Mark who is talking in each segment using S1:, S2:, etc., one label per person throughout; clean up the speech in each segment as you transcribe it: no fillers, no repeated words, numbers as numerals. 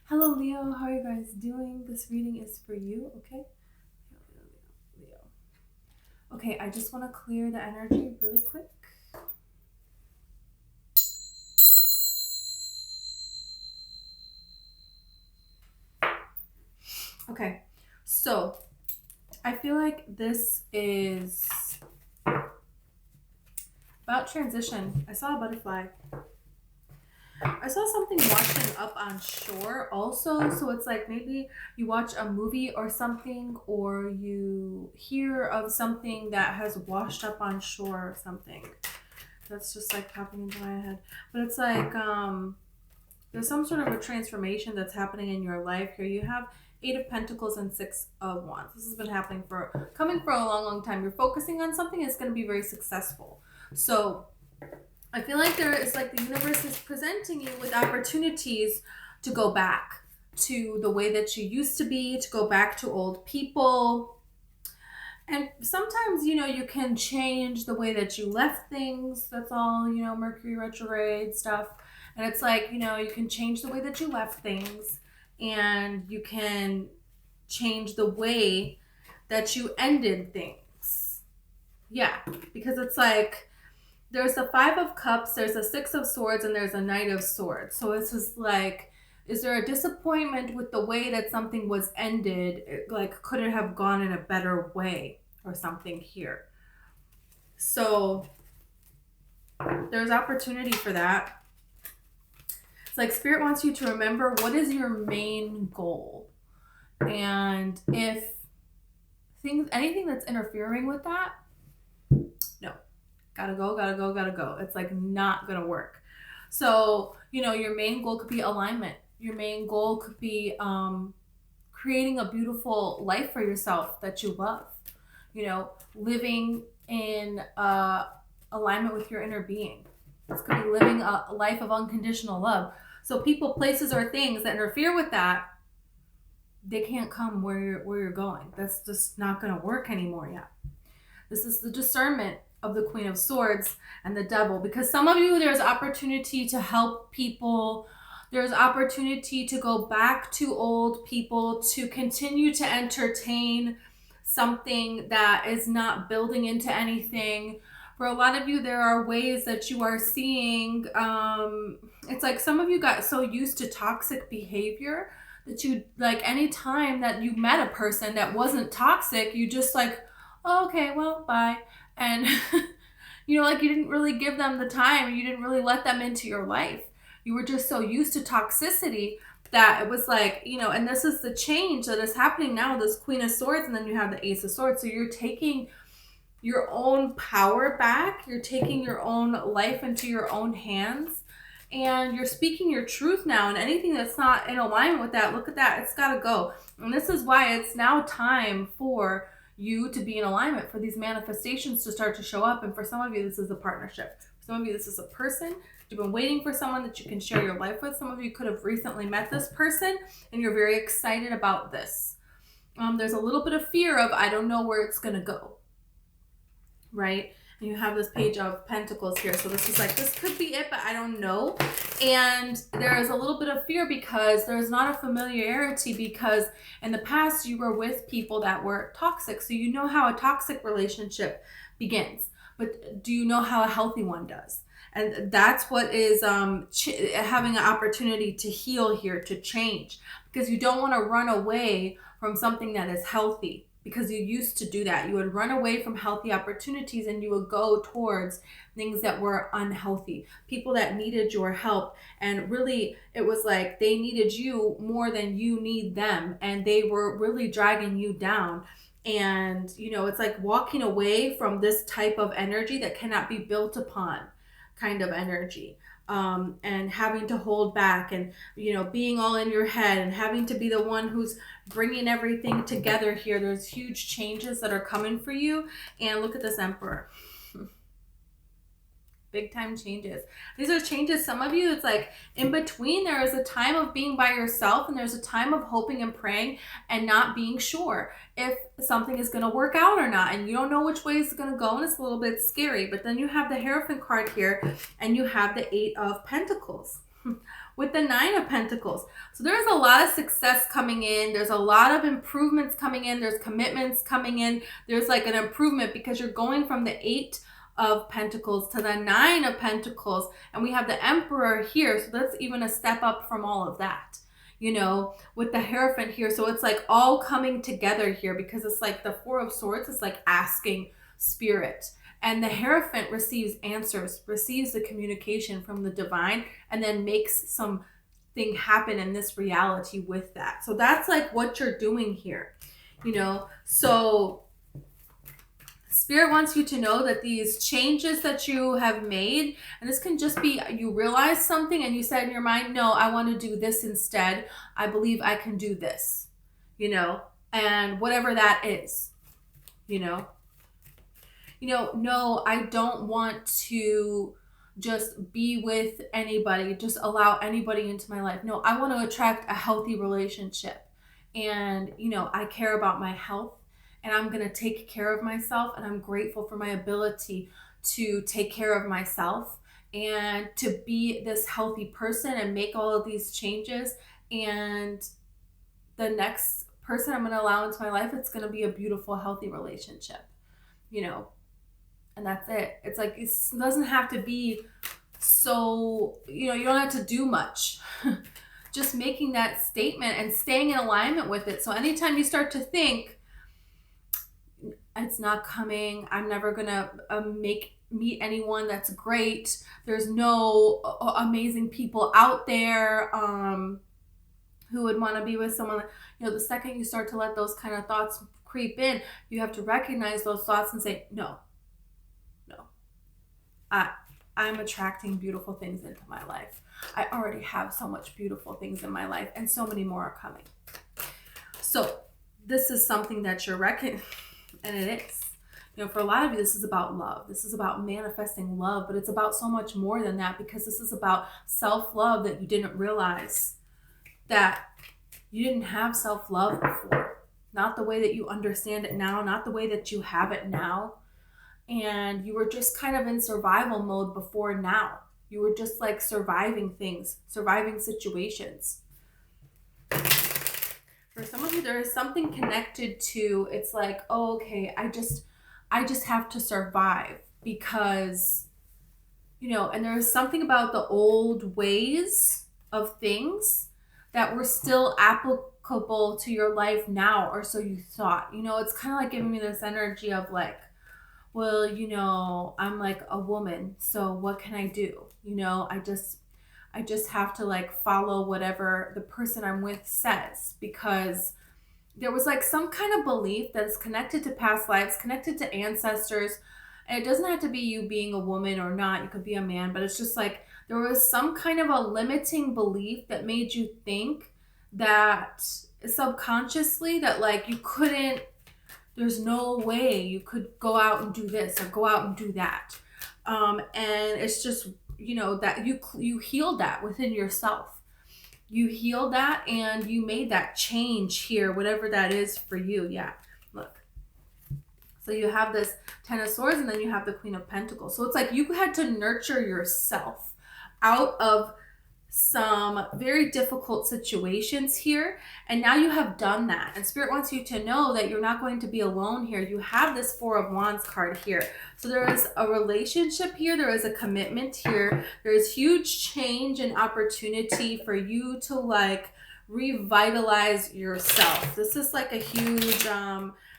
S1: Hello, Leo. How are you guys doing? This reading is for you, okay? Leo. Okay, I just want to clear the energy really quick. Okay, so I feel like this is about transition. I saw a butterfly. I saw something washing up on shore also. So it's like maybe you watch a movie or something, or you hear of something that has washed up on shore or something. That's just like popping into my head. But it's like there's some sort of a transformation that's happening in your life here. You have Eight of Pentacles and Six of Wands. This has been happening coming for a long time. You're focusing on something, it's going to be very successful. So I feel like there is like the universe is presenting you with opportunities to go back to the way that you used to be, to go back to old people. And sometimes, you can change the way that you left things. That's all, Mercury retrograde stuff. And it's like, you can change the way that you left things, and you can change the way that you ended things. Yeah, because it's like there's the Five of Cups, there's a Six of Swords, and there's a Knight of Swords. So it's just like, is there a disappointment with the way that something was ended? Like, could it have gone in a better way or something here? So there's opportunity for that. It's like Spirit wants you to remember what is your main goal. And if anything that's interfering with that, no. Gotta go. It's like not gonna work. So, your main goal could be alignment. Your main goal could be creating a beautiful life for yourself that you love. Living in alignment with your inner being. This could be living a life of unconditional love. So people, places, or things that interfere with that, they can't come where you're going. That's just not gonna work anymore yet. This is the discernment of the Queen of Swords and the Devil, because some of you, there's opportunity to help people. There's opportunity to go back to old people, to continue to entertain something that is not building into anything. For a lot of you, there are ways that you are seeing, it's like some of you got so used to toxic behavior that you, like, any time that you met a person that wasn't toxic, you just like, oh, okay, well, bye. And, like you didn't really give them the time. You didn't really let them into your life. You were just so used to toxicity that it was like, and this is the change that is happening now, this Queen of Swords, and then you have the Ace of Swords. So you're taking your own power back. You're taking your own life into your own hands. And you're speaking your truth now, and anything that's not in alignment with that, look at that, it's got to go. And this is why it's now time for you to be in alignment, for these manifestations to start to show up. And for some of you, this is a partnership. For some of you, this is a person. You've been waiting for someone that you can share your life with. Some of you could have recently met this person, and you're very excited about this. There's a little bit of fear of, I don't know where it's going to go, right? And you have this Page of Pentacles here. So this is like, this could be it, but I don't know. And there is a little bit of fear because there's not a familiarity, because in the past you were with people that were toxic. So you know how a toxic relationship begins, but do you know how a healthy one does? And that's what is having an opportunity to heal here, to change, because you don't want to run away from something that is healthy. Because you used to do that. You would run away from healthy opportunities and you would go towards things that were unhealthy. People that needed your help. And really, it was like they needed you more than you need them. And they were really dragging you down. And, it's like walking away from this type of energy that cannot be built upon kind of energy. And having to hold back and, being all in your head and having to be the one who's bringing everything together here. There's huge changes that are coming for you. And look at this Emperor. Big time changes. These are changes. Some of you, it's like in between, there is a time of being by yourself, and there's a time of hoping and praying and not being sure if something is going to work out or not. And you don't know which way it's going to go, and it's a little bit scary. But then you have the Hierophant card here, and you have the Eight of Pentacles. with the Nine of Pentacles. So there's a lot of success coming in. There's a lot of improvements coming in. There's commitments coming in. There's like an improvement because you're going from the Eight of Pentacles to the Nine of Pentacles. And we have the Emperor here. So that's even a step up from all of that, you know, with the Hierophant here. So it's like all coming together here because it's like the Four of Swords is like asking Spirit. And the Hierophant receives answers, receives the communication from the divine, and then makes something happen in this reality with that. So that's like what you're doing here, you know. So Spirit wants you to know that these changes that you have made, and this can just be you realize something and you said in your mind, no, I want to do this instead. I believe I can do this, you know, and whatever that is, you know. No, I don't want to just be with anybody, just allow anybody into my life. No, I want to attract a healthy relationship. And, you know, I care about my health and I'm going to take care of myself. And I'm grateful for my ability to take care of myself and to be this healthy person and make all of these changes. And the next person I'm going to allow into my life, it's going to be a beautiful, healthy relationship, you know. And that's it. It's like, it doesn't have to be so, you know, you don't have to do much. Just making that statement and staying in alignment with it. So anytime you start to think, it's not coming, I'm never going to meet anyone that's great. There's no amazing people out there who would want to be with someone. You know, the second you start to let those kind of thoughts creep in, you have to recognize those thoughts and say, no. I'm attracting beautiful things into my life. I already have so much beautiful things in my life and so many more are coming. So this is something that you're recognizing, and it is. You know, for a lot of you, this is about love. This is about manifesting love, but it's about so much more than that because this is about self-love that you didn't realize that you didn't have self-love before. Not the way that you understand it now, not the way that you have it now. And you were just kind of in survival mode before now. You were just like surviving things, surviving situations. For some of you, there is something connected to, it's like, oh, okay, I just have to survive because, you know, and there is something about the old ways of things that were still applicable to your life now, or so you thought. You know, it's kind of like giving me this energy of like, well, you know, I'm like a woman, so what can I do? You know, I just have to like follow whatever the person I'm with says, because there was like some kind of belief that is connected to past lives, connected to ancestors. And it doesn't have to be you being a woman or not. You could be a man, but it's just like there was some kind of a limiting belief that made you think that subconsciously that like you couldn't, there's no way you could go out and do this or go out and do that. And it's just, you know, that you healed that within yourself. You healed that and you made that change here, whatever that is for you. Yeah, look. So you have this Ten of Swords and then you have the Queen of Pentacles. So it's like you had to nurture yourself out of some very difficult situations here, and now you have done that, and Spirit wants you to know that you're not going to be alone here. You have this Four of Wands card here, so there is a relationship here, there is a commitment here, there is huge change and opportunity for you to like revitalize yourself. This is like a huge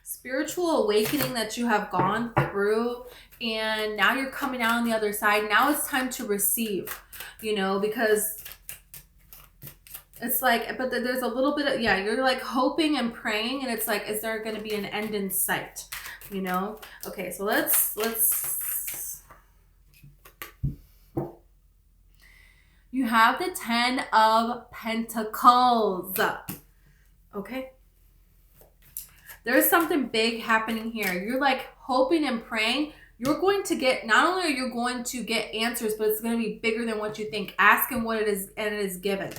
S1: spiritual awakening that you have gone through, and now you're coming out on the other side. Now it's time to receive, you know, because it's like, but there's a little bit of, yeah, you're like hoping and praying, and it's like, is there going to be an end in sight, you know? Okay, so let's you have the Ten of Pentacles. Okay, there's something big happening here. You're like hoping and praying. You're going to get, not only are you going to get answers, but it's going to be bigger than what you think. Ask him what it is, and it is given.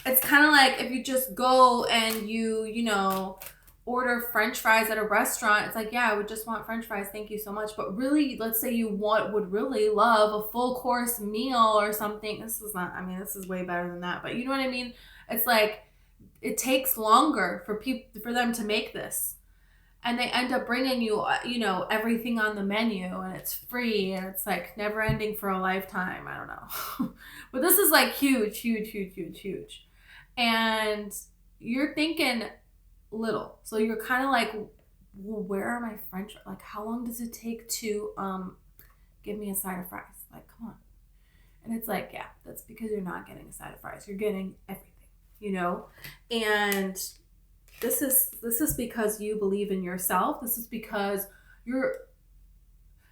S1: It's kind of like if you just go and you know, order French fries at a restaurant, it's like, yeah, I would just want French fries, thank you so much. But really, let's say you would really love a full course meal or something. This is not, I mean, this is way better than that, but you know what I mean? It's like, it takes longer for them to make this. And they end up bringing you, you know, everything on the menu, and it's free, and it's like never ending for a lifetime. I don't know. But this is like huge, huge, huge, huge, huge. And you're thinking little. So you're kind of like, well, where are my French? Like, how long does it take to give me a side of fries? Like, come on. And it's like, yeah, that's because you're not getting a side of fries. You're getting everything, you know? And this is because you believe in yourself. This is because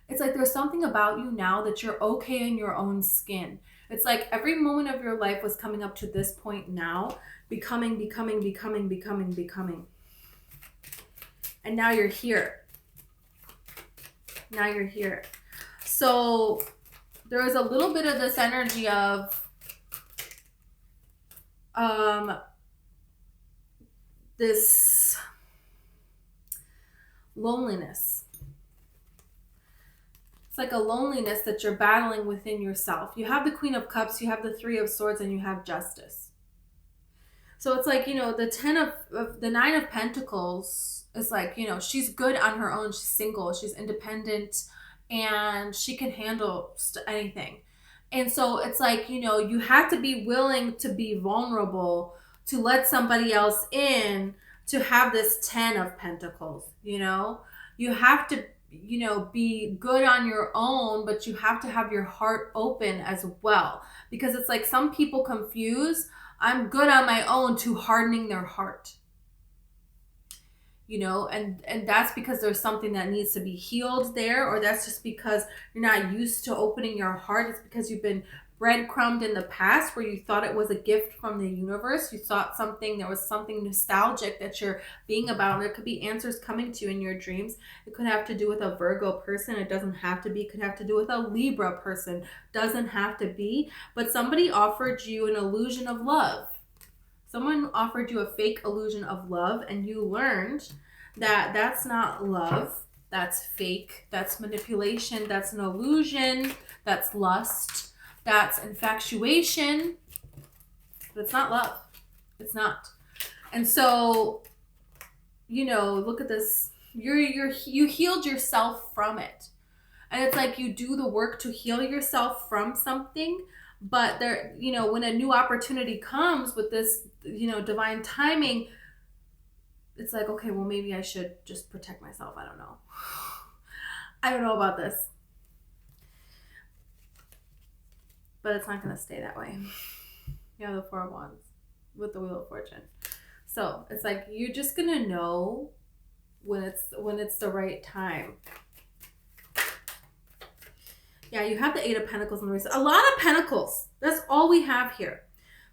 S1: it's like there's something about you now that you're okay in your own skin. It's like every moment of your life was coming up to this point now, becoming. And now you're here. Now you're here. So there is a little bit of this energy of this loneliness. It's like a loneliness that you're battling within yourself. You have the Queen of Cups, you have the Three of Swords, and you have Justice. So it's like, you know, the Nine of Pentacles is like, you know, she's good on her own. She's single, she's independent, and she can handle anything. And so it's like, you know, you have to be willing to be vulnerable to let somebody else in, to have this 10 of Pentacles, you know? You have to, you know, be good on your own, but you have to have your heart open as well. Because it's like some people confuse, I'm good on my own, to hardening their heart. You know, and that's because there's something that needs to be healed there, or that's just because you're not used to opening your heart. It's because you've been breadcrumbed in the past where you thought it was a gift from the universe. You thought there was something nostalgic that you're being about. There could be answers coming to you in your dreams. It could have to do with a Virgo person. It doesn't have to be. It could have to do with a Libra person. Doesn't have to be. But somebody offered you an illusion of love. Someone offered you a fake illusion of love, and you learned that that's not love. That's fake. That's manipulation. That's an illusion. That's lust. That's infatuation. But it's not love. It's not. And so, you know, look at this. You healed yourself from it. And it's like you do the work to heal yourself from something. But there, you know, when a new opportunity comes with this, you know, divine timing, it's like, okay, well, maybe I should just protect myself. I don't know. I don't know about this. But it's not going to stay that way. You have the Four of Wands with the Wheel of Fortune. So it's like you're just going to know when it's the right time. Yeah, you have the Eight of Pentacles in the race. A lot of Pentacles. That's all we have here.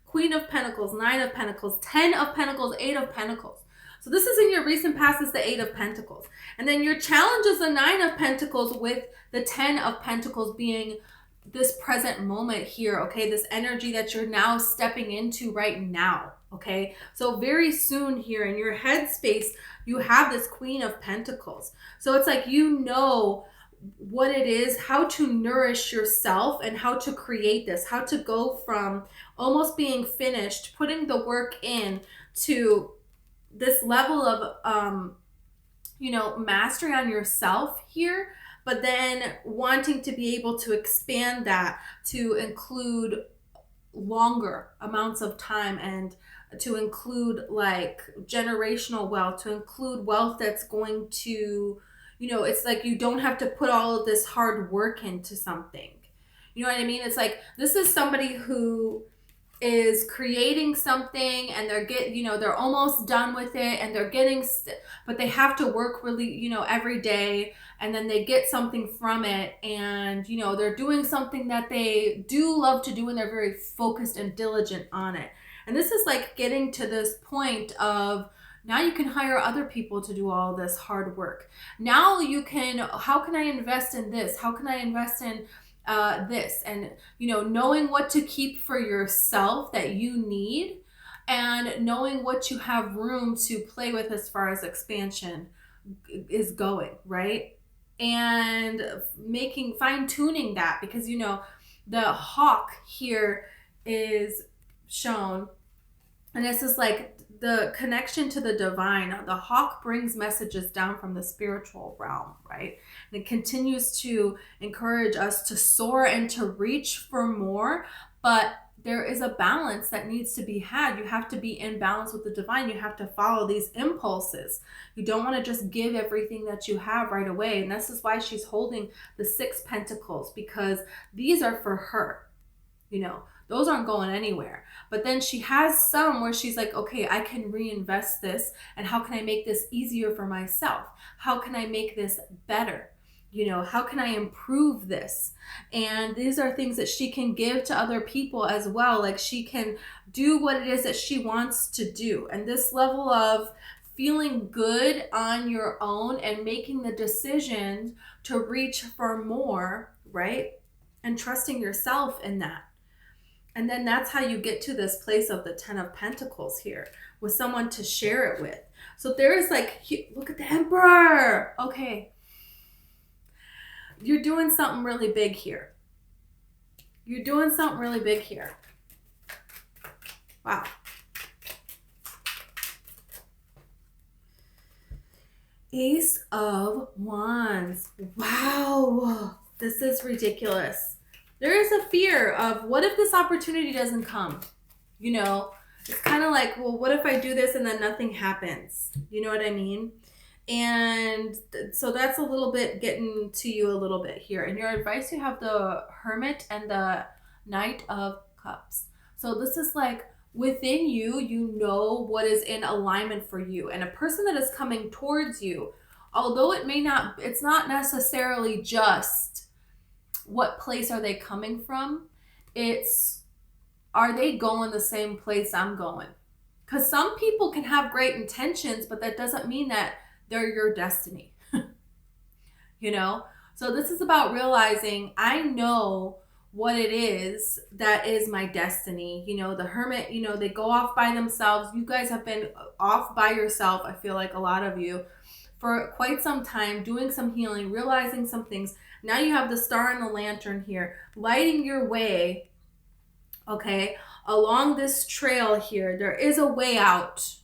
S1: Queen of Pentacles, Nine of Pentacles, 10 of Pentacles, 8 of Pentacles. So this is in your recent past, is the 8 of Pentacles. And then your challenge is the 9 of Pentacles with the 10 of Pentacles being this present moment here, okay? This energy that you're now stepping into right now, okay? So very soon here in your headspace, you have this Queen of Pentacles. So it's like, you know what it is, how to nourish yourself and how to create this, how to go from almost being finished, putting the work in, to this level of, you know, mastery on yourself here, but then wanting to be able to expand that to include longer amounts of time, and to include like generational wealth, to include wealth that's going to, you know, it's like you don't have to put all of this hard work into something. You know what I mean? It's like, this is somebody who is creating something and they're almost done with it, and they're but they have to work really, you know, every day, and then they get something from it, and, you know, they're doing something that they do love to do, and they're very focused and diligent on it. And this is like getting to this point of, now you can hire other people to do all this hard work. Now you can, how can I invest in this? How can I invest in this? And, you know, knowing what to keep for yourself that you need, and knowing what you have room to play with as far as expansion is going, right? And making fine tuning that, because you know the hawk here is shown, and this is like the connection to the divine. The hawk brings messages down from the spiritual realm, right? And it continues to encourage us to soar and to reach for more, but there is a balance that needs to be had. You have to be in balance with the divine. You have to follow these impulses. You don't want to just give everything that you have right away. And this is why she's holding the 6 pentacles, because these are for her. You know, those aren't going anywhere. But then she has some where she's like, okay, I can reinvest this. And how can I make this easier for myself? How can I make this better? You know, how can I improve this? And these are things that she can give to other people as well. Like she can do what it is that she wants to do. And this level of feeling good on your own and making the decision to reach for more, right? And trusting yourself in that. And then that's how you get to this place of the 10 of Pentacles here, with someone to share it with. So there is like, look at the Emperor. Okay. You're doing something really big here. You're doing something really big here. Wow. Ace of Wands. Wow. This is ridiculous. There is a fear of, what if this opportunity doesn't come? You know, it's kind of like, well, what if I do this and then nothing happens? You know what I mean? And so that's a little bit getting to you a little bit here. And your advice, you have the Hermit and the Knight of Cups. So this is like within you, you know what is in alignment for you. And a person that is coming towards you, although it may not, it's not necessarily just what place are they coming from? It's, are they going the same place I'm going? Because some people can have great intentions, but that doesn't mean that they're your destiny. You know? So this is about realizing, I know what it is that is my destiny. You know, the Hermit, you know, they go off by themselves. You guys have been off by yourself, I feel like a lot of you, for quite some time, doing some healing, realizing some things. Now you have the Star and the Lantern here, lighting your way, okay, along this trail here. There is a way out,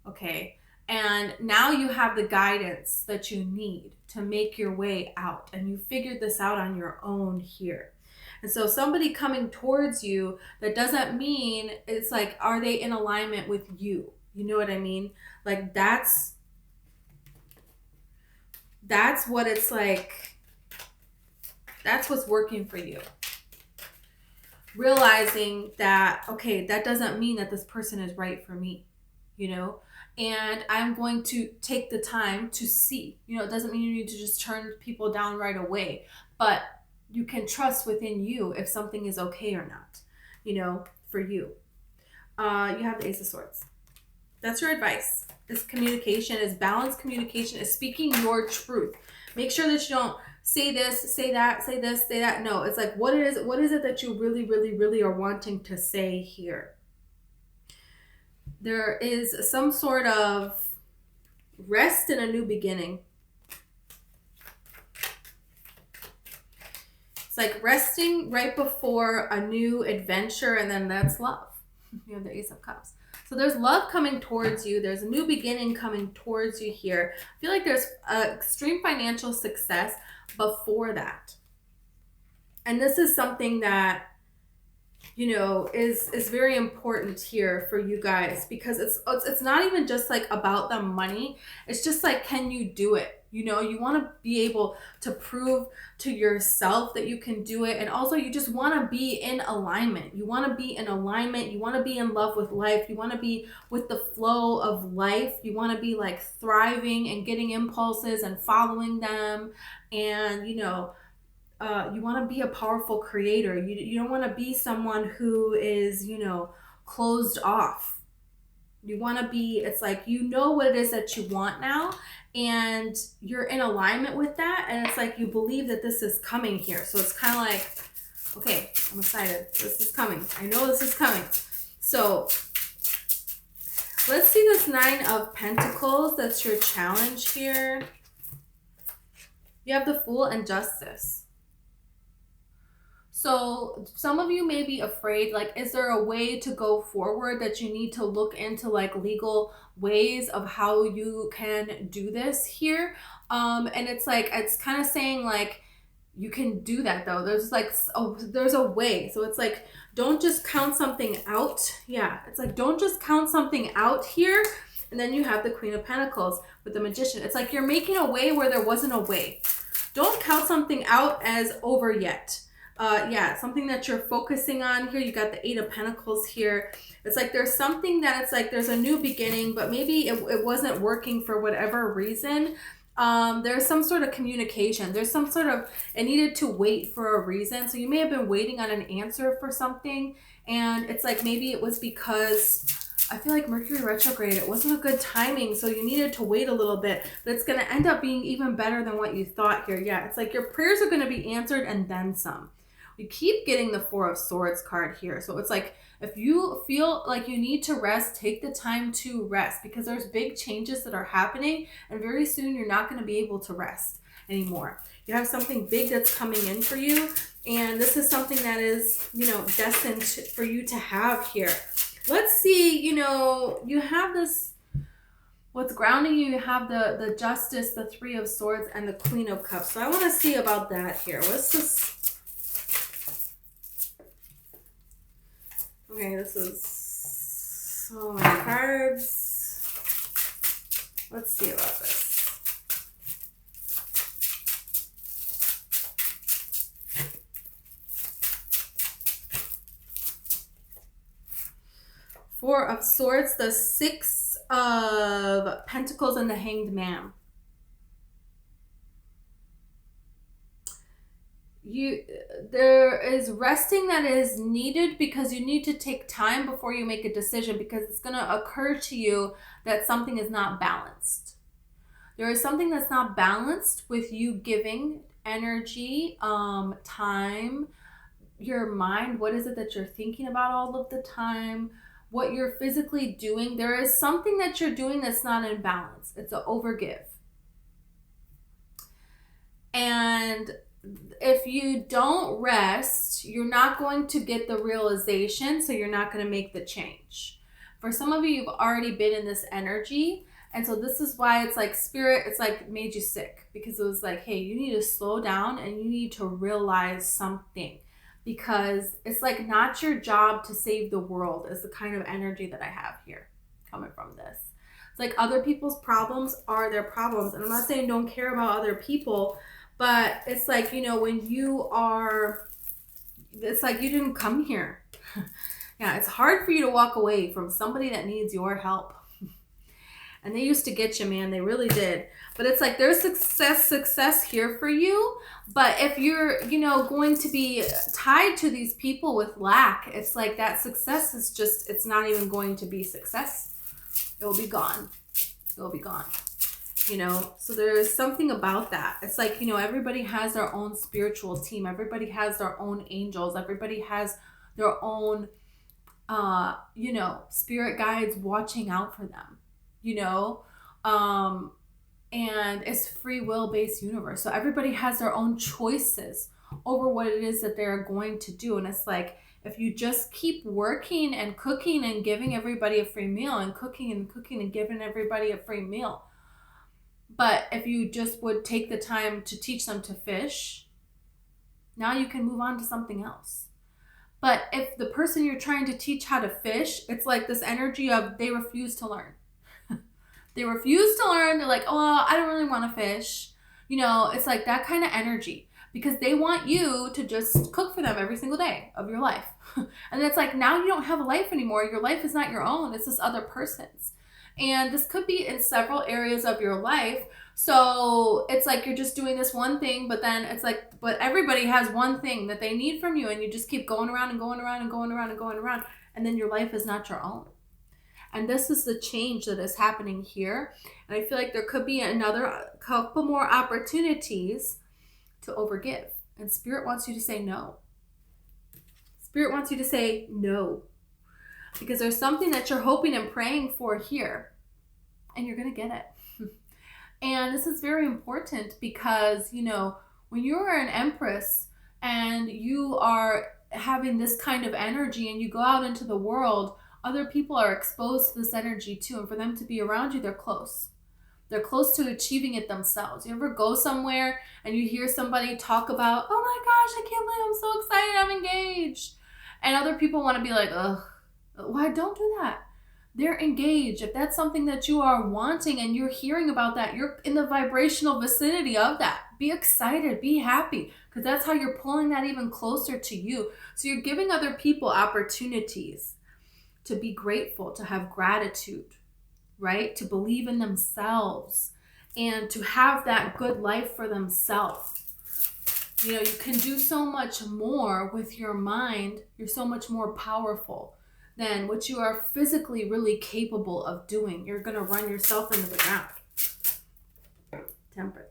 S1: okay? And now you have the guidance that you need to make your way out. And you figured this out on your own here. And so somebody coming towards you, that doesn't mean, it's like, are they in alignment with you? You know what I mean? Like that's what it's like. That's what's working for you. Realizing that, okay, that doesn't mean that this person is right for me, you know? And I'm going to take the time to see. You know, it doesn't mean you need to just turn people down right away, but you can trust within you if something is okay or not, you know, for you. You have the Ace of Swords. That's your advice. Is communication, is balanced communication, is speaking your truth. Make sure that you don't say this, say that, say this, say that. No, it's like, what is it that you really, really, really are wanting to say here? There is some sort of rest and a new beginning. It's like resting right before a new adventure, and then that's love. You have the Ace of Cups. So there's love coming towards you. There's a new beginning coming towards you here. I feel like there's extreme financial success before that. And this is something that, you know, is very important here for you guys, because it's not even just like about the money. It's just like, can you do it? You know, you want to be able to prove to yourself that you can do it. And also you just want to be in alignment. You want to be in alignment. You want to be in love with life. You want to be with the flow of life. You want to be like thriving and getting impulses and following them. And, you know, you want to be a powerful creator. You don't want to be someone who is, you know, closed off. You want to be, it's like, you know what it is that you want now, and you're in alignment with that. And it's like, you believe that this is coming here. So it's kind of like, okay, I'm excited. This is coming. I know this is coming. So Let's see this Nine of Pentacles. That's your challenge here. You have the Fool and Justice. So some of you may be afraid, like, is there a way to go forward that you need to look into, like, legal ways of how you can do this here? And it's like, it's kind of saying like, you can do that though. There's like, oh, there's a way. So it's like, don't just count something out. Yeah, it's like, don't just count something out here. And then you have the Queen of Pentacles with the Magician. It's like you're making a way where there wasn't a way. Don't count something out as over yet. Yeah, something that you're focusing on here. You got the Eight of Pentacles here. It's like there's something that it's like there's a new beginning, but maybe it wasn't working for whatever reason. There's some sort of communication. There's some sort of, it needed to wait for a reason. So you may have been waiting on an answer for something. And it's like maybe it was because I feel like Mercury retrograde, it wasn't a good timing. So you needed to wait a little bit. But it's going to end up being even better than what you thought here. Yeah, it's like your prayers are going to be answered and then some. We keep getting the Four of Swords card here. So it's like, if you feel like you need to rest, take the time to rest, because there's big changes that are happening and very soon you're not going to be able to rest anymore. You have something big that's coming in for you, and this is something that is, you know, destined for you to have here. Let's see, you know, you have this, what's grounding you, you have the Justice, the Three of Swords, and the Queen of Cups. So I want to see about that here. What's this? Okay, this is so many cards. Let's see about this. Four of Swords, the Six of Pentacles, and the Hanged Man. There is resting that is needed because you need to take time before you make a decision, because it's going to occur to you that something is not balanced. There is something that's not balanced with you giving energy, time, your mind. What is it that you're thinking about all of the time? What you're physically doing. There is something that you're doing that's not in balance. It's an overgive. And if you don't rest, you're not going to get the realization, so you're not going to make the change. For some of you, you've already been in this energy, and so this is why it's like Spirit, it's like made you sick, because it was like, hey, you need to slow down and you need to realize something, because it's like not your job to save the world is the kind of energy that I have here coming from this. It's like other people's problems are their problems, and I'm not saying don't care about other people, but it's like, you know, when you are, it's like you didn't come here. Yeah, it's hard for you to walk away from somebody that needs your help. And they used to get you, man. They really did. But it's like there's success here for you. But if you're, you know, going to be tied to these people with lack, it's like that success is just, it's not even going to be success. It will be gone. It will be gone. You know, so there's something about that. It's like, you know, everybody has their own spiritual team. Everybody has their own angels. Everybody has their own, you know, spirit guides watching out for them, you know, and it's free will based universe. So everybody has their own choices over what it is that they're going to do. And it's like, if you just keep working and cooking and giving everybody a free meal and cooking and giving everybody a free meal, but if you just would take the time to teach them to fish, now you can move on to something else. But if the person you're trying to teach how to fish, it's like this energy of they refuse to learn. They refuse to learn. They're like, oh, I don't really want to fish. You know, it's like that kind of energy, because they want you to just cook for them every single day of your life. And it's like, now you don't have a life anymore. Your life is not your own. It's this other person's. And this could be in several areas of your life. So it's like you're just doing this one thing, but then it's like, but everybody has one thing that they need from you, and you just keep going around and going around and going around and going around, and then your life is not your own. And this is the change that is happening here. And I feel like there could be another couple more opportunities to overgive. And Spirit wants you to say no. Spirit wants you to say no. because there's something that you're hoping and praying for here, and you're going to get it. And this is very important because, you know, when you're an empress and you are having this kind of energy and you go out into the world, other people are exposed to this energy too. And for them to be around you, they're close. They're close to achieving it themselves. You ever go somewhere and you hear somebody talk about, oh my gosh, I can't believe I'm so excited, I'm engaged. And other people want to be like, ugh, why? Don't do that. They're engaged. If that's something that you are wanting and you're hearing about that, you're in the vibrational vicinity of that. Be excited, be happy, because that's how you're pulling that even closer to you. So you're giving other people opportunities to be grateful, to have gratitude, right? To believe in themselves and to have that good life for themselves. You know, you can do so much more with your mind. You're so much more powerful than what you are physically really capable of doing. You're going to run yourself into the ground. Temperance.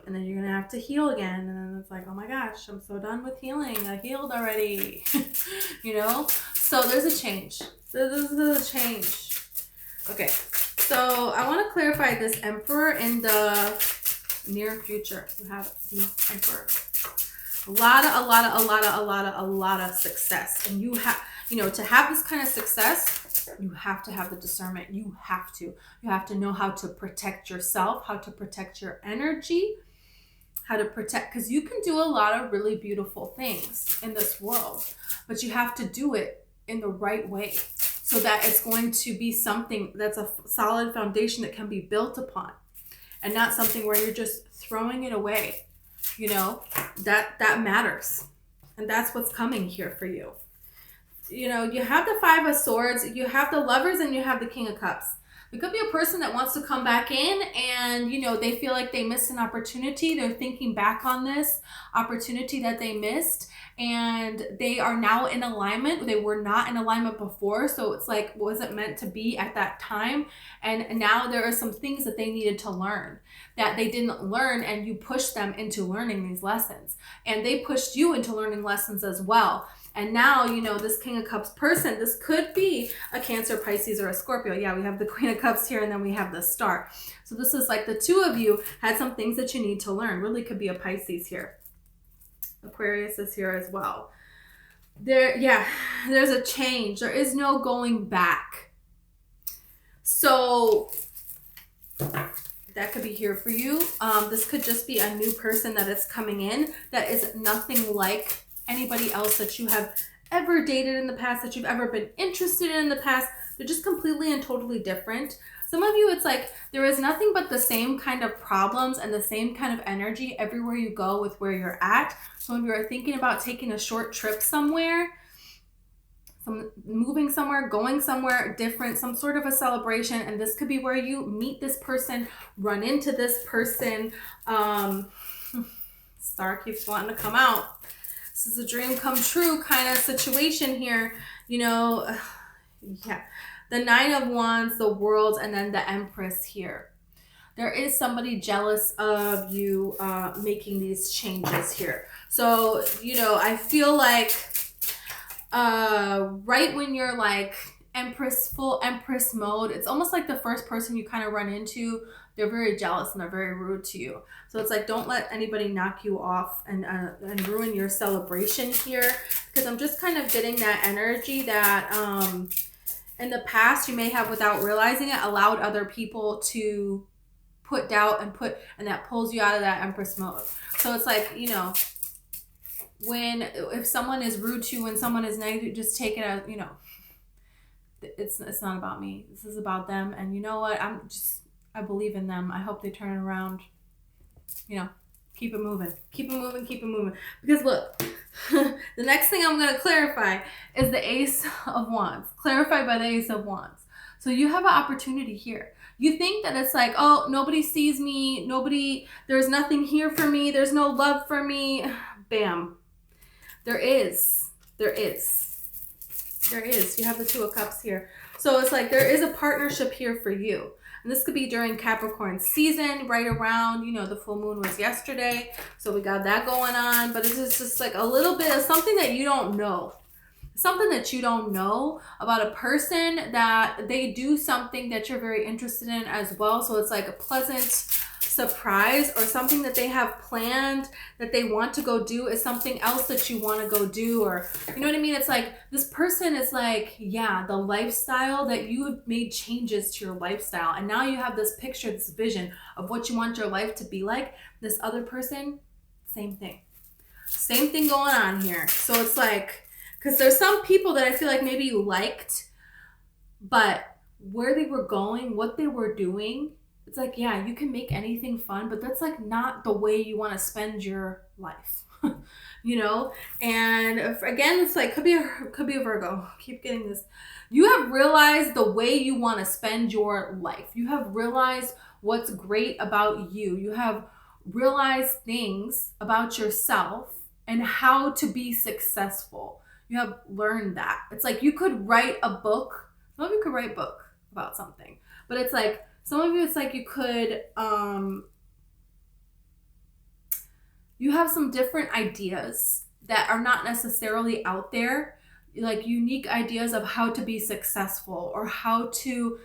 S1: And then you're going to have to heal again. And then it's like, oh my gosh, I'm so done with healing. I healed already. You know? So there's a change. This is a change. Okay. So I want to clarify this Emperor in the near future. You have the Emperor. A lot of success. And you have, you know, to have this kind of success, you have to have the discernment. You have to know how to protect yourself, how to protect your energy, how to protect, because you can do a lot of really beautiful things in this world, but you have to do it in the right way so that it's going to be something that's a solid foundation that can be built upon, and not something where you're just throwing it away. You know, that matters. And that's what's coming here for you. You know, you have the Five of Swords, you have the Lovers, and you have the King of Cups. It could be a person that wants to come back in and, you know, they feel like they missed an opportunity. They're thinking back on this opportunity that they missed, and they are now in alignment. They were not in alignment before. So it's like, wasn't meant to be at that time. And now there are some things that they needed to learn that they didn't learn, and you pushed them into learning these lessons. And they pushed you into learning lessons as well. And now, you know, this King of Cups person, this could be a Cancer, Pisces, or a Scorpio. Yeah, we have the Queen of Cups here, and then we have the Star. So this is like the two of you had some things that you need to learn. Really could be a Pisces here. Aquarius is here as well. There's a change. There is no going back. So that could be here for you. This could just be a new person that is coming in that is nothing like anybody else that you have ever dated in the past, that you've ever been interested in the past. They're just completely and totally different. Some of you, it's like there is nothing but the same kind of problems and the same kind of energy everywhere you go with where you're at. Some of you are thinking about taking a short trip somewhere, moving somewhere, going somewhere different, some sort of a celebration. And this could be where you meet this person, run into this person. Star keeps wanting to come out. This is a dream come true kind of situation here. You know, yeah. The Nine of Wands, the World, and then the Empress here. There is somebody jealous of you making these changes here. So, you know, I feel like right when you're like full Empress mode, it's almost like the first person you kind of run into, they're very jealous and they're very rude to you. So it's like, don't let anybody knock you off and ruin your celebration here, because I'm just kind of getting that energy that in the past you may have, without realizing it, allowed other people to put doubt and that pulls you out of that Empress mode. So it's like, you know, if someone is rude to you, when someone is negative, just take it as, you know, it's not about me. This is about them. And you know what? I believe in them. I hope they turn it around. You know, keep it moving. Keep it moving. Keep it moving. Because look, the next thing I'm going to clarify is the Ace of Wands. Clarified by the Ace of Wands. So you have an opportunity here. You think that it's like, oh, nobody sees me. There's nothing here for me. There's no love for me. Bam. There is. You have the Two of Cups here. So it's like there is a partnership here for you. And this could be during Capricorn season, right around, you know, the full moon was yesterday. So we got that going on. But this is just like a little bit of something that you don't know. something that you don't know about a person, that they do something that you're very interested in as well. So it's like a pleasant surprise, or something that they have planned that they want to go do is something else that you want to go do, or you know what I mean? It's like this person is like, yeah, the lifestyle that you have made changes to your lifestyle, and now you have this picture, this vision of what you want your life to be like. This other person, same thing going on here. So it's like, because there's some people that I feel like maybe you liked, but where they were going, what they were doing, it's like, yeah, you can make anything fun, but that's like not the way you want to spend your life. You know? And again, it's like, could be a Virgo. Keep getting this. You have realized the way you want to spend your life. You have realized what's great about you. You have realized things about yourself and how to be successful. You have learned that. It's like you could write a book. Some of you could write a book about something, but it's like, some of you, it's like you could, you have some different ideas that are not necessarily out there, like unique ideas of how to be successful, or how to,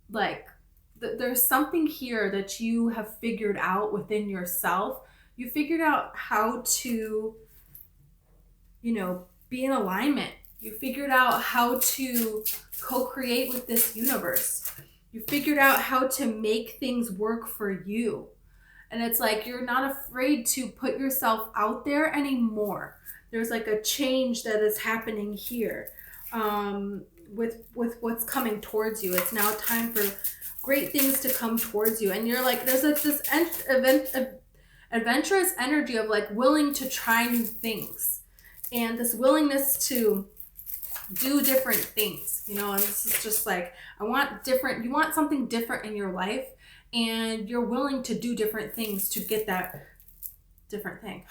S1: like, there's something here that you have figured out within yourself. You figured out how to, you know, be in alignment. You figured out how to co-create with this universe. You figured out how to make things work for you. And it's like, you're not afraid to put yourself out there anymore. There's like a change that is happening here, with what's coming towards you. It's now time for great things to come towards you. And you're like, there's like this adventurous energy of like willing to try new things, and this willingness to do different things, you know. And this is just like, you want something different in your life, and you're willing to do different things to get that different thing.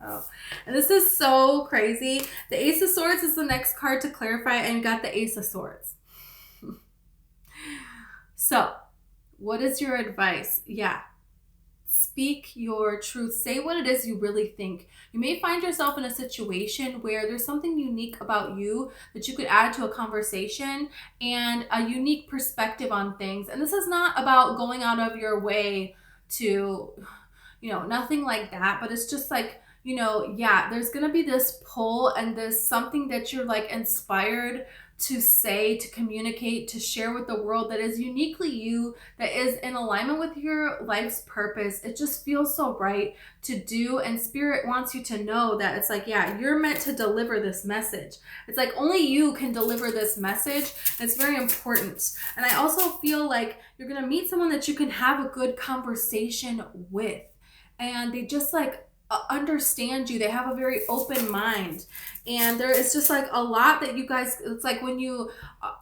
S1: Oh, and this is so crazy. The Ace of Swords is the next card to clarify, and got the Ace of Swords. So what is your advice? Yeah, speak your truth. Say what it is you really think. You may find yourself in a situation where there's something unique about you that you could add to a conversation, and a unique perspective on things. And this is not about going out of your way to, you know, nothing like that, but it's just like, you know, yeah, there's going to be this pull, and there's something that you're like inspired to say, to communicate, to share with the world that is uniquely you, that is in alignment with your life's purpose. It just feels so right to do, and Spirit wants you to know that it's like, yeah, you're meant to deliver this message. It's like only you can deliver this message. It's very important. And I also feel like you're going to meet someone that you can have a good conversation with, and they just like understand you. They have a very open mind, and there is just like a lot that you guys, it's like when you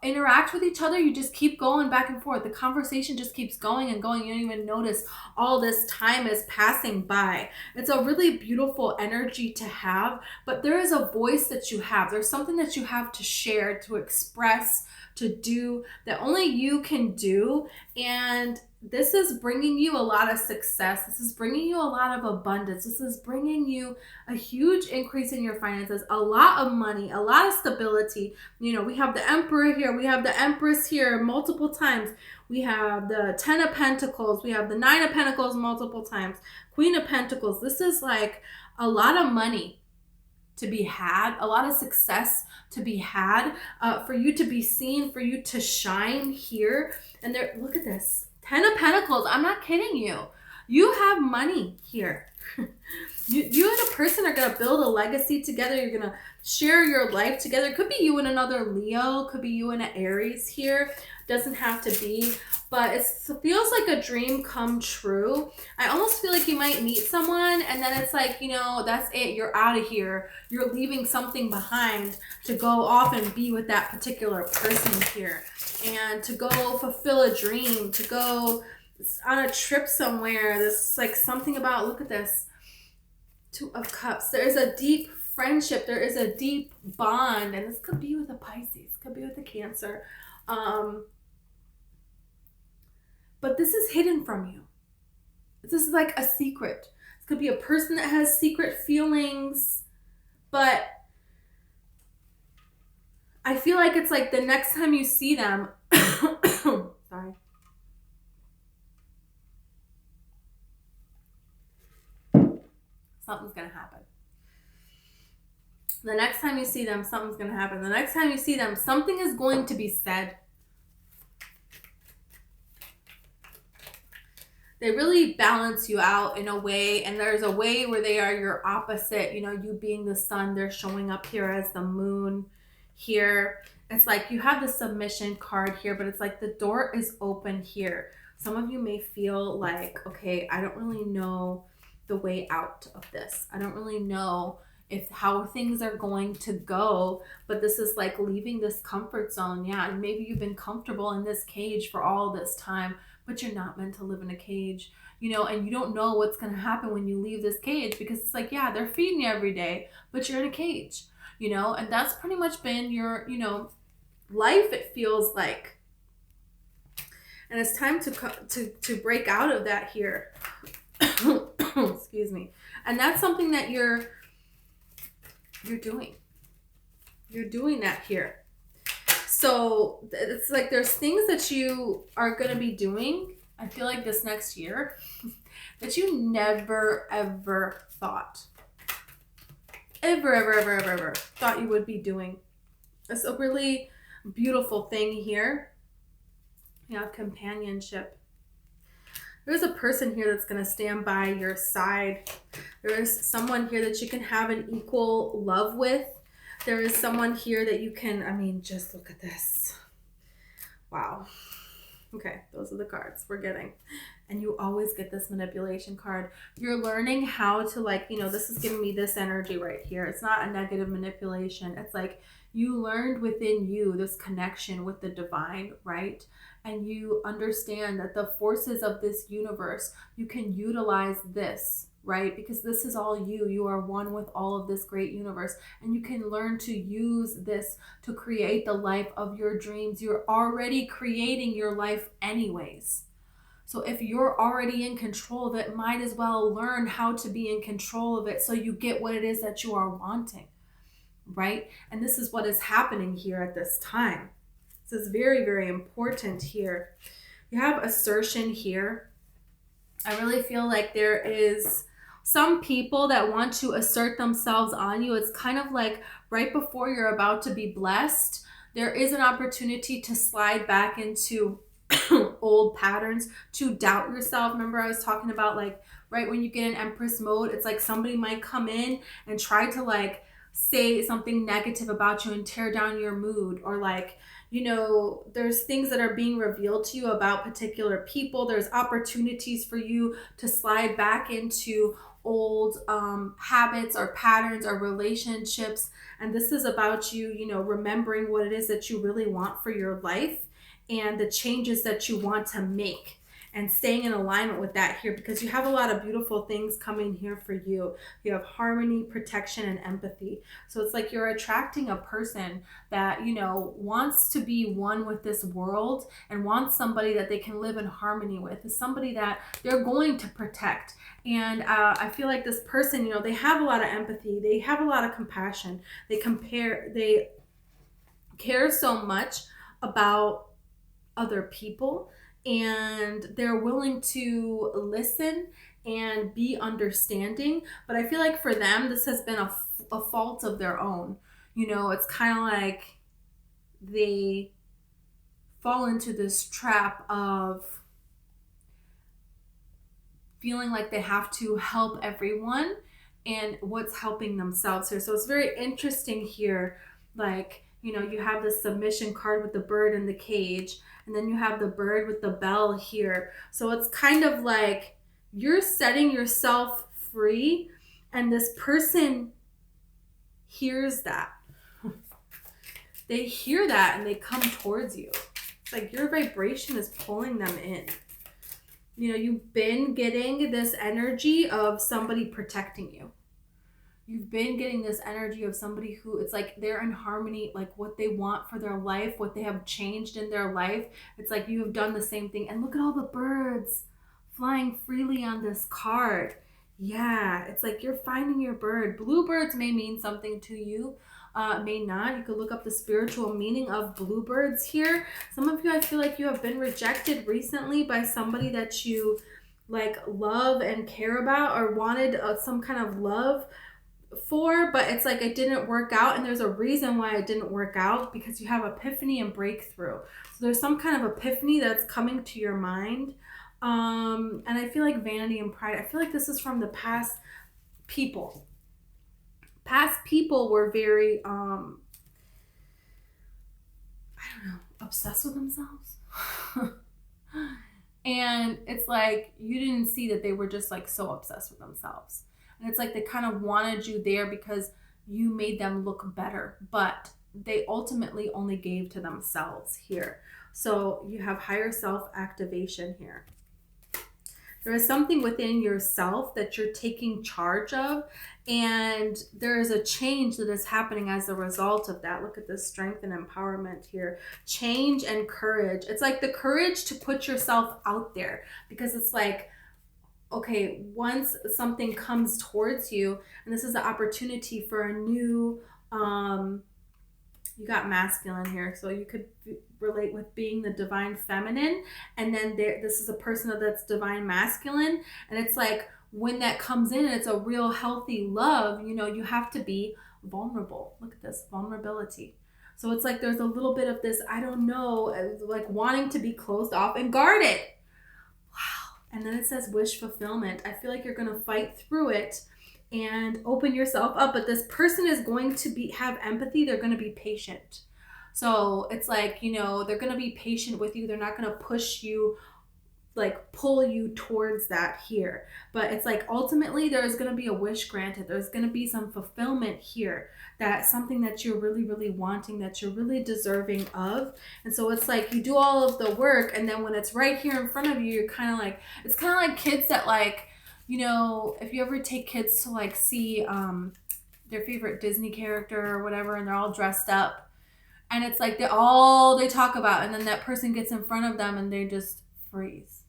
S1: interact with each other, you just keep going back and forth. The conversation just keeps going and going. You don't even notice all this time is passing by. It's a really beautiful energy to have, but there is a voice that you have. There's something that you have to share, to express, to do, that only you can do. And this is bringing you a lot of success. This is bringing you a lot of abundance. This is bringing you a huge increase in your finances, a lot of money, a lot of stability. You know, we have the Emperor here. We have the Empress here multiple times. We have the 10 of Pentacles. We have the 9 of Pentacles multiple times. Queen of Pentacles. This is like a lot of money to be had, a lot of success to be had, for you to be seen, for you to shine here. And there, look at this. 10 of Pentacles. I'm not kidding you. You have money here. You and a person are going to build a legacy together. You're going to share your life together. It could be you and another Leo. Could be you and an Aries here. Doesn't have to be. But it feels like a dream come true. I almost feel like you might meet someone, and then it's like, you know, that's it. You're out of here. You're leaving something behind to go off and be with that particular person here. And to go fulfill a dream, to go on a trip somewhere. There's like something about, look at this, 2 of Cups. There's a deep friendship. There is a deep bond. And this could be with a Pisces, could be with a Cancer. But this is hidden from you. This is like a secret. This could be a person that has secret feelings, but I feel like it's like the next time you see them, sorry, something's gonna happen. The next time you see them, something's gonna happen. The next time you see them, something is going to be said. They really balance you out in a way, and there's a way where they are your opposite. You know, you being the sun, they're showing up here as the moon here. It's like you have the submission card here, but it's like the door is open here. Some of you may feel like, okay, I don't really know the way out of this. I don't really know if how things are going to go, but this is like leaving this comfort zone. Yeah, and maybe you've been comfortable in this cage for all this time, but you're not meant to live in a cage, you know, and you don't know what's going to happen when you leave this cage, because it's like, yeah, they're feeding you every day, but you're in a cage, you know, and that's pretty much been your, you know, life, it feels like. And it's time to break out of that here. Excuse me. And that's something that you're doing. You're doing that here. So it's like there's things that you are going to be doing, I feel like this next year, that you never, ever thought. Ever thought you would be doing. It's a really beautiful thing here. You have companionship. There's a person here that's going to stand by your side. There is someone here that you can have an equal love with. There is someone here that you can, I mean, just look at this. Wow. Okay, those are the cards we're getting. And you always get this manipulation card. You're learning how to, like, you know, this is giving me this energy right here. It's not a negative manipulation. It's like you learned within you this connection with the divine, right? And you understand that the forces of this universe, you can utilize this, right? Because this is all you. You are one with all of this great universe. And you can learn to use this to create the life of your dreams. You're already creating your life anyways. So if you're already in control of it, might as well learn how to be in control of it so you get what it is that you are wanting, right? And this is what is happening here at this time. This is very, very important here. You have assertion here. I really feel like there is some people that want to assert themselves on you. It's kind of like right before you're about to be blessed, there is an opportunity to slide back into old patterns, to doubt yourself. Remember I was talking about, like, right when you get in Empress mode, it's like somebody might come in and try to, like, say something negative about you and tear down your mood, or, like, you know, there's things that are being revealed to you about particular people. There's opportunities for you to slide back into old habits or patterns or relationships. And this is about you, you know, remembering what it is that you really want for your life and the changes that you want to make, and staying in alignment with that here, because you have a lot of beautiful things coming here for you. You have harmony, protection, and empathy. So it's like you're attracting a person that, you know, wants to be one with this world and wants somebody that they can live in harmony with, is somebody that they're going to protect. And I feel like this person, you know, they have a lot of empathy. They have a lot of compassion. They care so much about other people, and they're willing to listen and be understanding. But I feel like for them, this has been a fault of their own. You know, it's kind of like they fall into this trap of feeling like they have to help everyone and what's helping themselves here. So it's very interesting here. Like, you know, you have the submission card with the bird in the cage, and then you have the bird with the bell here. So it's kind of like you're setting yourself free, and this person hears that. They hear that and they come towards you. It's like your vibration is pulling them in. You know, you've been getting this energy of somebody protecting you. You've been getting this energy of somebody who, it's like they're in harmony, like what they want for their life, what they have changed in their life. It's like you have done the same thing. And look at all the birds flying freely on this card. Yeah, it's like you're finding your bird. Bluebirds may mean something to you. may not. You could look up the spiritual meaning of bluebirds here. Some of you, I feel like you have been rejected recently by somebody that you like love and care about, or wanted some kind of love for, but it's like it didn't work out, and there's a reason why it didn't work out, because you have epiphany and breakthrough. So there's some kind of epiphany that's coming to your mind. And I feel like vanity and pride, I feel like this is from the past people. Past people were very I don't know, obsessed with themselves. And it's like you didn't see that they were just like so obsessed with themselves. And it's like they kind of wanted you there because you made them look better, but they ultimately only gave to themselves here. So you have higher self activation here. There is something within yourself that you're taking charge of, and there is a change that is happening as a result of that. Look at this strength and empowerment here. Change and courage. It's like the courage to put yourself out there, because it's like, okay, once something comes towards you, and this is the opportunity for a new, you got masculine here, so you could relate with being the divine feminine, and then this is a person that's divine masculine, and it's like when that comes in and it's a real healthy love, you know, you have to be vulnerable. Look at this vulnerability. So it's like there's a little bit of this, I don't know, like wanting to be closed off and guarded. Wow. And then it says wish fulfillment. I feel like you're going to fight through it and open yourself up, but this person is going to have empathy. They're going to be patient. So it's like, you know, they're going to be patient with you. They're not going to push you, like pull you towards that here. But it's like ultimately there's going to be a wish granted. There's going to be some fulfillment here, that something that you're really, really wanting, that you're really deserving of. And so it's like you do all of the work, and then when it's right here in front of you, you're kind of like, it's kind of like kids that like, you know, if you ever take kids to like see their favorite Disney character or whatever, and they're all dressed up, and it's like they talk about, and then that person gets in front of them and they just freeze.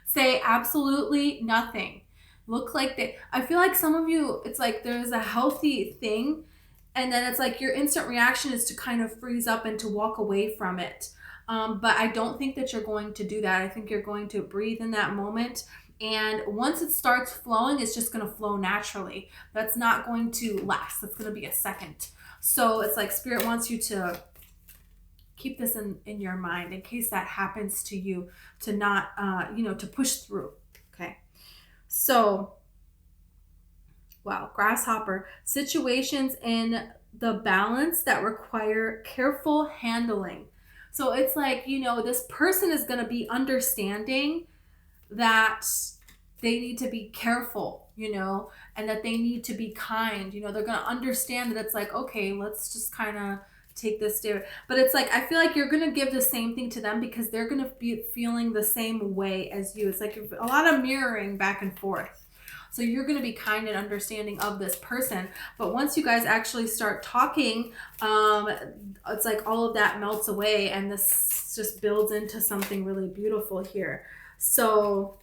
S1: Say absolutely nothing. Look like I feel like some of you, it's like there's a healthy thing, and then it's like your instant reaction is to kind of freeze up and to walk away from it. But I don't think that you're going to do that. I think you're going to breathe in that moment. And once it starts flowing, it's just going to flow naturally. That's not going to last. That's going to be a second. So it's like Spirit wants you to keep this in your mind in case that happens to you, to not, to push through. Okay. So, wow, grasshopper. Situations in the balance that require careful handling. So it's like, you know, this person is going to be understanding that they need to be careful, you know, and that they need to be kind. You know, they're going to understand that it's like, okay, let's just kind of take this there. But it's like, I feel like you're going to give the same thing to them because they're going to be feeling the same way as you. It's like a lot of mirroring back and forth. So you're going to be kind and understanding of this person. But once you guys actually start talking, it's like all of that melts away, and this just builds into something really beautiful here. So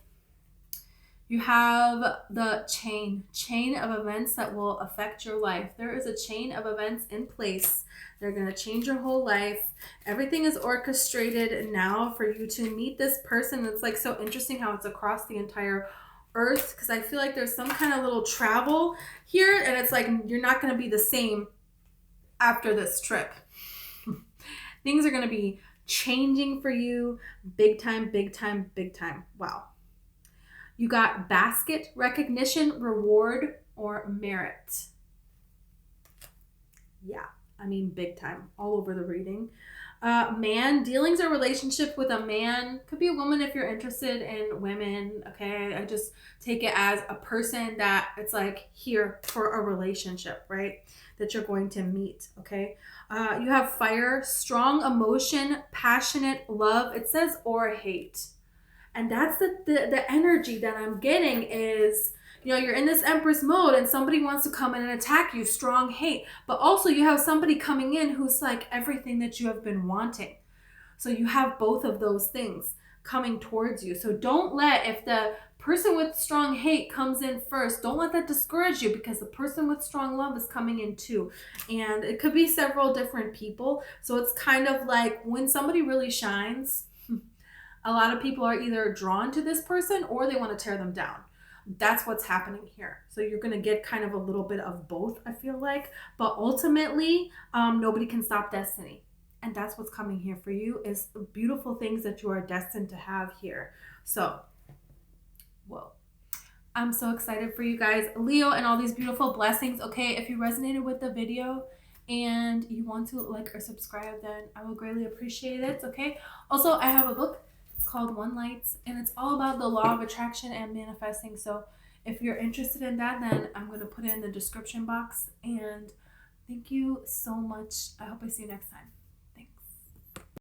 S1: you have the chain of events that will affect your life. There is a chain of events in place. They're going to change your whole life. Everything is orchestrated now for you to meet this person. It's like so interesting how it's across the entire earth, because I feel like there's some kind of little travel here, and it's like you're not going to be the same after this trip. Things are going to be changing for you big time, big time, big time. Wow. You got basket, recognition, reward, or merit. Yeah, I mean big time, all over the reading. Man, dealings or relationship with a man. Could be a woman if you're interested in women, okay? I just take it as a person that it's like here for a relationship, right? That you're going to meet, okay? You have fire, strong emotion, passionate love. It says or hate. And that's the energy that I'm getting is, you know, you're in this Empress mode and somebody wants to come in and attack you, strong hate. But also you have somebody coming in who's like everything that you have been wanting. So you have both of those things. coming towards you. So don't let, if the person with strong hate comes in first, don't let that discourage you, because the person with strong love is coming in too. And it could be several different people. So it's kind of like when somebody really shines, a lot of people are either drawn to this person or they want to tear them down. That's what's happening here. So you're going to get kind of a little bit of both, I feel like. But ultimately, nobody can stop destiny. And that's what's coming here for you, is beautiful things that you are destined to have here. So, whoa. I'm so excited for you guys. Leo, and all these beautiful blessings. Okay, if you resonated with the video and you want to like or subscribe, then I will greatly appreciate it. Okay. Also, I have a book. It's called One Lights, and it's all about the law of attraction and manifesting. So if you're interested in that, then I'm going to put it in the description box. And thank you so much. I hope I see you next time.